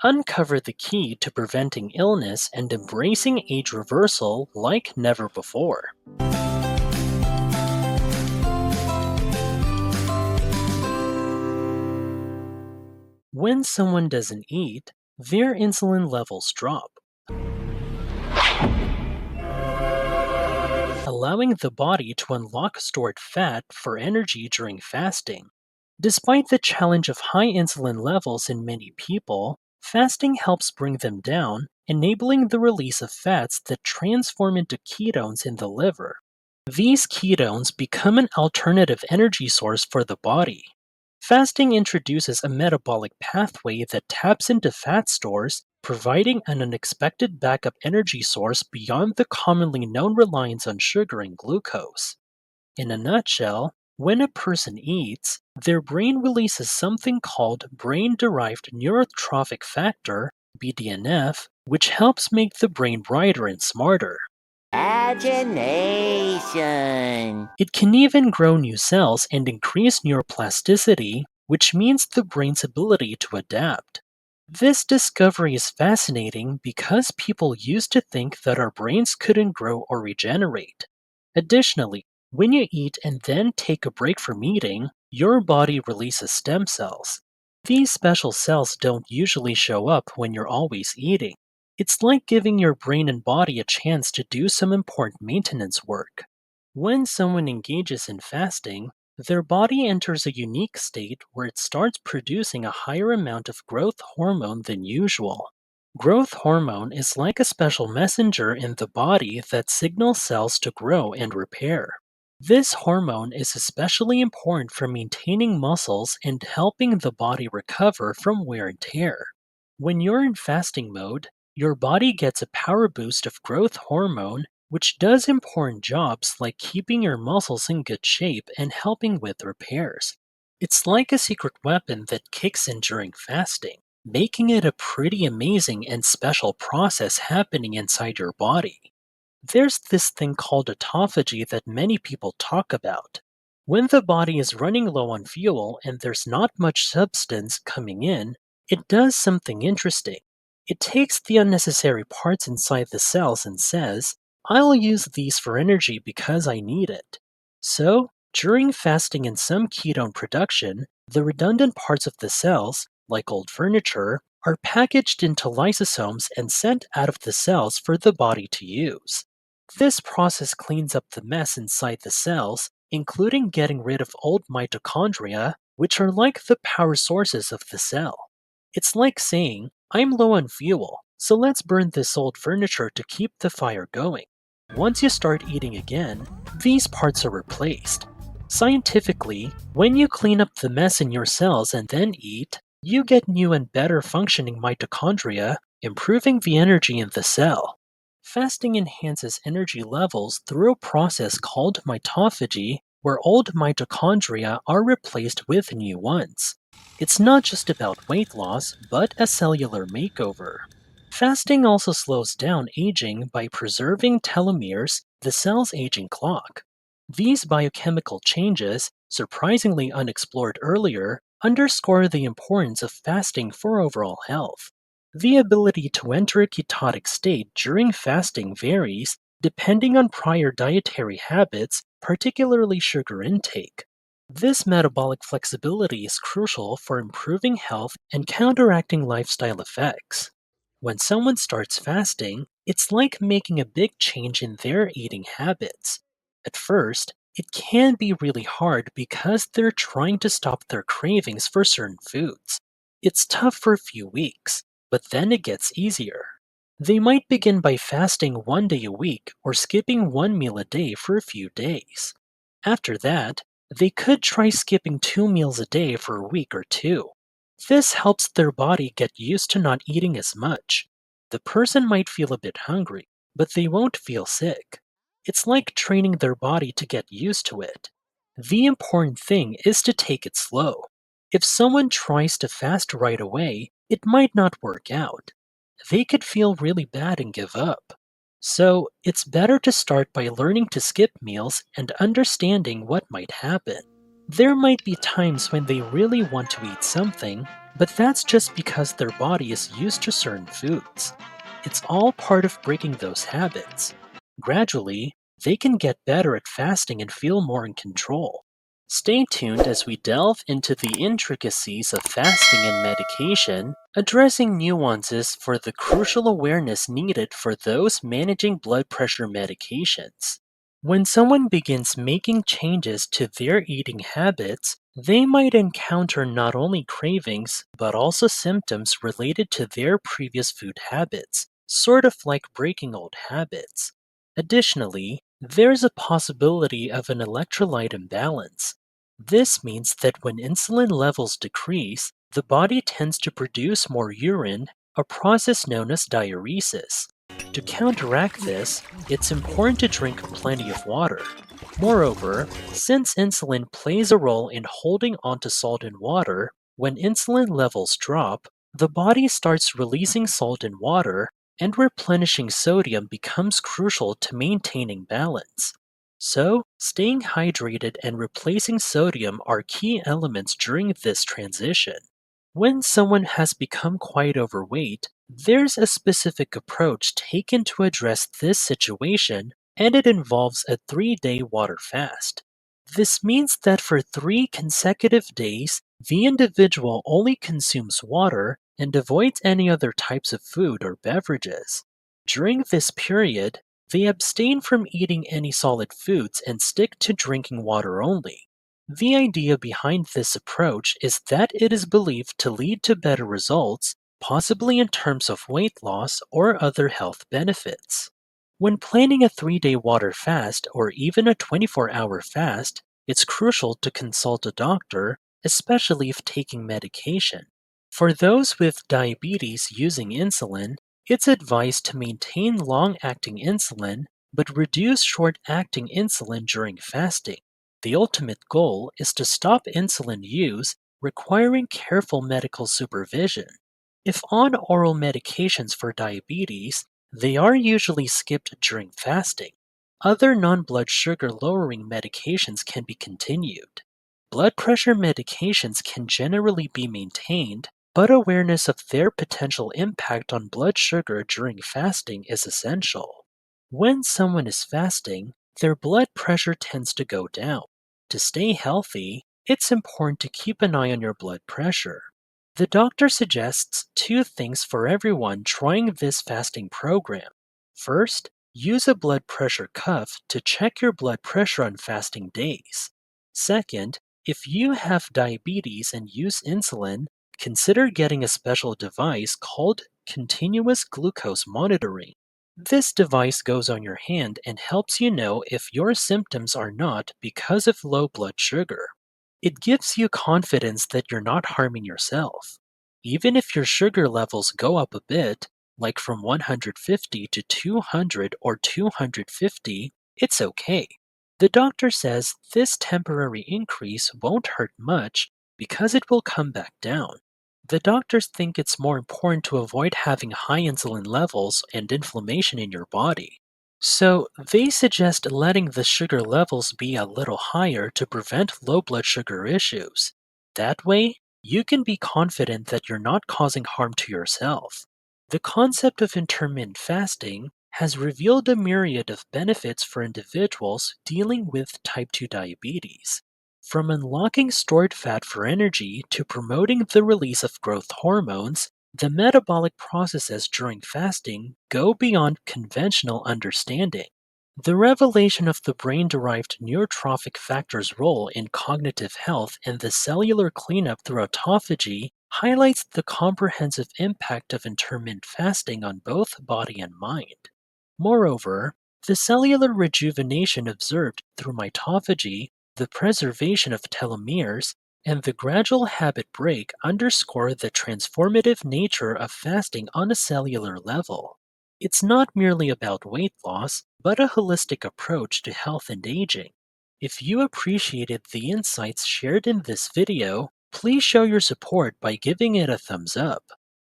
uncover the key to preventing illness and embracing age reversal like never before. When someone doesn't eat, their insulin levels drop, allowing the body to unlock stored fat for energy during fasting. Despite the challenge of high insulin levels in many people, fasting helps bring them down, enabling the release of fats that transform into ketones in the liver. These ketones become an alternative energy source for the body. Fasting introduces a metabolic pathway that taps into fat stores, providing an unexpected backup energy source beyond the commonly known reliance on sugar and glucose. In a nutshell, when a person eats, their brain releases something called brain derived neurotrophic factor, BDNF, which helps make the brain brighter and smarter. Imagination. It can even grow new cells and increase neuroplasticity, which means the brain's ability to adapt. This discovery is fascinating because people used to think that our brains couldn't grow or regenerate. Additionally, when you eat and then take a break from eating, your body releases stem cells. These special cells don't usually show up when you're always eating. It's like giving your brain and body a chance to do some important maintenance work. When someone engages in fasting, their body enters a unique state where it starts producing a higher amount of growth hormone than usual. Growth hormone is like a special messenger in the body that signals cells to grow and repair. This hormone is especially important for maintaining muscles and helping the body recover from wear and tear. When you're in fasting mode, your body gets a power boost of growth hormone, which does important jobs like keeping your muscles in good shape and helping with repairs. It's like a secret weapon that kicks in during fasting, making it a pretty amazing and special process happening inside your body. There's this thing called autophagy that many people talk about. When the body is running low on fuel and there's not much substance coming in, it does something interesting. It takes the unnecessary parts inside the cells and says, I'll use these for energy because I need it. So, during fasting and some ketone production, the redundant parts of the cells, like old furniture, are packaged into lysosomes and sent out of the cells for the body to use. This process cleans up the mess inside the cells, including getting rid of old mitochondria, which are like the power sources of the cell. It's like saying, I'm low on fuel, so let's burn this old furniture to keep the fire going. Once you start eating again, these parts are replaced. Scientifically, when you clean up the mess in your cells and then eat, you get new and better functioning mitochondria, improving the energy in the cell. Fasting enhances energy levels through a process called mitophagy, where old mitochondria are replaced with new ones. It's not just about weight loss, but a cellular makeover. Fasting also slows down aging by preserving telomeres, the cell's aging clock. These biochemical changes, surprisingly unexplored earlier, underscore the importance of fasting for overall health. The ability to enter a ketotic state during fasting varies depending on prior dietary habits, particularly sugar intake. This metabolic flexibility is crucial for improving health and counteracting lifestyle effects. When someone starts fasting, it's like making a big change in their eating habits. At first, it can be really hard because they're trying to stop their cravings for certain foods. It's tough for a few weeks, but then it gets easier. They might begin by fasting 1 day a week or skipping one meal a day for a few days. After that, they could try skipping 2 meals a day for a week or two. This helps their body get used to not eating as much. The person might feel a bit hungry, but they won't feel sick. It's like training their body to get used to it. The important thing is to take it slow. If someone tries to fast right away, it might not work out. They could feel really bad and give up. So, it's better to start by learning to skip meals and understanding what might happen. There might be times when they really want to eat something, But that's just because their body is used to certain foods. It's all part of breaking those habits. Gradually, they can get better at fasting and feel more in control. Stay tuned as we delve into the intricacies of fasting and medication, addressing nuances for the crucial awareness needed for those managing blood pressure medications. When someone begins making changes to their eating habits, they might encounter not only cravings, but also symptoms related to their previous food habits, sort of like breaking old habits. Additionally, there's a possibility of an electrolyte imbalance. This means that when insulin levels decrease, the body tends to produce more urine, a process known as diuresis. To counteract this, it's important to drink plenty of water. Moreover, since insulin plays a role in holding onto salt in water, when insulin levels drop, the body starts releasing salt in water, and replenishing sodium becomes crucial to maintaining balance. So, staying hydrated and replacing sodium are key elements during this transition. When someone has become quite overweight, there's a specific approach taken to address this situation, and it involves a 3-day water fast. This means that for 3 consecutive days, the individual only consumes water and avoids any other types of food or beverages. During this period, they abstain from eating any solid foods and stick to drinking water only. The idea behind this approach is that it is believed to lead to better results, possibly in terms of weight loss or other health benefits. When planning a 3-day water fast or even a 24-hour fast, it's crucial to consult a doctor, especially if taking medication. For those with diabetes using insulin, it's advised to maintain long acting insulin but reduce short acting insulin during fasting. The ultimate goal is to stop insulin use, requiring careful medical supervision. If on oral medications for diabetes, they are usually skipped during fasting. Other non blood sugar lowering medications can be continued. Blood pressure medications can generally be maintained, but awareness of their potential impact on blood sugar during fasting is essential. When someone is fasting, their blood pressure tends to go down. To stay healthy, it's important to keep an eye on your blood pressure. The doctor suggests 2 things for everyone trying this fasting program. First, use a blood pressure cuff to check your blood pressure on fasting days. Second, if you have diabetes and use insulin, consider getting a special device called continuous glucose monitoring. This device goes on your hand and helps you know if your symptoms are not because of low blood sugar. It gives you confidence that you're not harming yourself. Even if your sugar levels go up a bit, like from 150 to 200 or 250, it's okay. The doctor says this temporary increase won't hurt much because it will come back down. The doctors think it's more important to avoid having high insulin levels and inflammation in your body. So, they suggest letting the sugar levels be a little higher to prevent low blood sugar issues. That way, you can be confident that you're not causing harm to yourself. The concept of intermittent fasting has revealed a myriad of benefits for individuals dealing with type 2 diabetes. From unlocking stored fat for energy to promoting the release of growth hormones, the metabolic processes during fasting go beyond conventional understanding. The revelation of the brain derived neurotrophic factor's role in cognitive health and the cellular cleanup through autophagy highlights the comprehensive impact of intermittent fasting on both body and mind. Moreover, the cellular rejuvenation observed through mitophagy, the preservation of telomeres, and the gradual habit break underscore the transformative nature of fasting on a cellular level. It's not merely about weight loss, but a holistic approach to health and aging. If you appreciated the insights shared in this video, please show your support by giving it a thumbs up.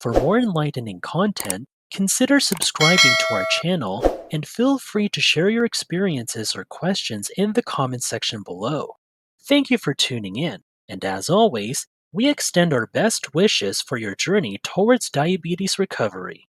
For more enlightening content, consider subscribing to our channel and feel free to share your experiences or questions in the comment section below. Thank you for tuning in, and as always, We extend our best wishes for your journey towards diabetes recovery.